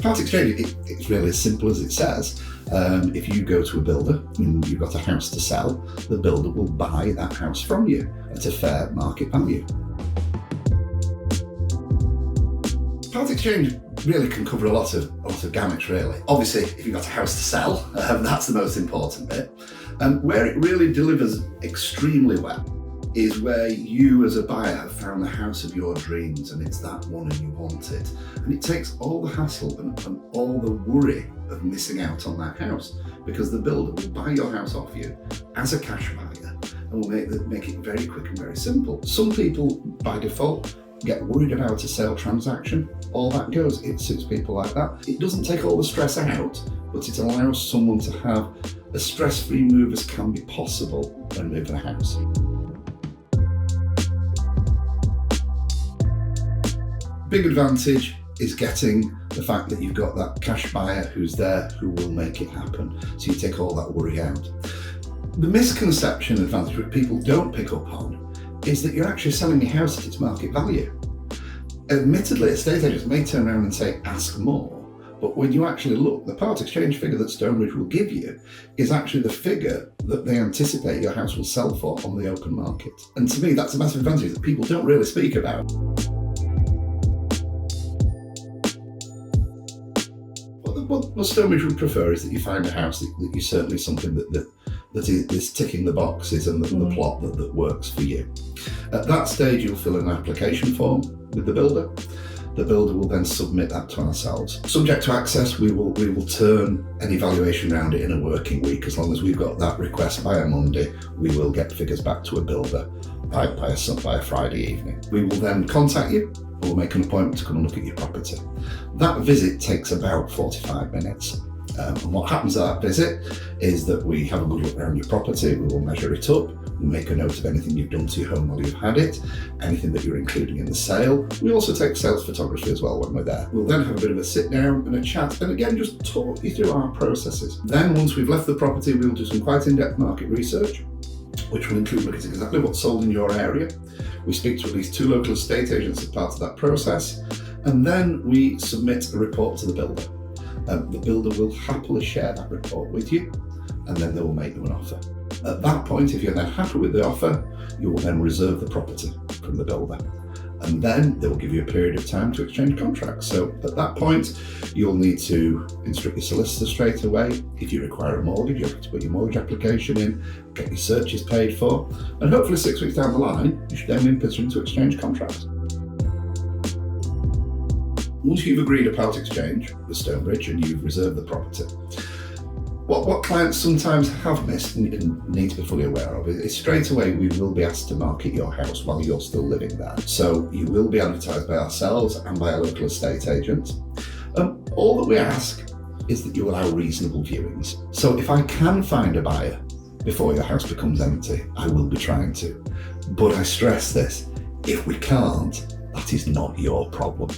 Part exchange, it's really as simple as it says. If you go to a builder and you've got a house to sell, the builder will buy that house from you at a fair market value. Part exchange really can cover a lot of gamuts, really. Obviously, if you've got a house to sell, that's the most important bit. Where it really delivers extremely well is where you as a buyer have found the house of your dreams and it's that one and you want it. And it takes all the hassle and all the worry of missing out on that house, because the builder will buy your house off you as a cash buyer and will make it very quick and very simple. Some people, by default, get worried about a sale transaction. All that goes, it suits people like that. It doesn't take all the stress out, but it allows someone to have as stress-free move as can be possible when moving a house. Big advantage is getting the fact that you've got that cash buyer who's there, who will make it happen. So you take all that worry out. The misconception advantage that people don't pick up on is that you're actually selling your house at its market value. Admittedly, estate agents may turn around and say, ask more. But when you actually look, the part exchange figure that Stonebridge will give you is actually the figure that they anticipate your house will sell for on the open market. And to me, that's a massive advantage that people don't really speak about. What Stonebridge would prefer is that you find a house that you certainly something that is ticking the boxes and the plot that works for you. At that stage, you'll fill in an application form with the builder. The builder will then submit that to ourselves. Subject to access, we will turn any valuation around it in a working week. As long as we've got that request by a Monday, we will get figures back to a builder by a Friday evening. We will then contact you. We'll make an appointment to come and look at your property. That visit takes about 45 minutes. And what happens at that visit is that we have a good look around your property, we will measure it up, we'll make a note of anything you've done to your home while you've had it, anything that you're including in the sale. We also take sales photography as well when we're there. We'll then have a bit of a sit down and a chat, and again, just talk you through our processes. Then once we've left the property, we'll do some quite in-depth market research, which will include looking at exactly what's sold in your area. We speak to at least 2 local estate agents as part of that process, and then we submit a report to the builder. The builder will happily share that report with you, and then they will make you an offer. At that point, if you're then happy with the offer, you will then reserve the property from the builder. And then they will give you a period of time to exchange contracts. So at that point, you'll need to instruct your solicitor straight away. If you require a mortgage, you have to put your mortgage application in, get your searches paid for, and hopefully 6 weeks down the line, you should then be in position to exchange contracts. Once you've agreed a part exchange with Stonebridge and you've reserved the property, what clients sometimes have missed and need to be fully aware of is straight away we will be asked to market your house while you're still living there. So you will be advertised by ourselves and by a local estate agent. All that we ask is that you allow reasonable viewings. So if I can find a buyer before your house becomes empty, I will be trying to. But I stress this, if we can't, that is not your problem.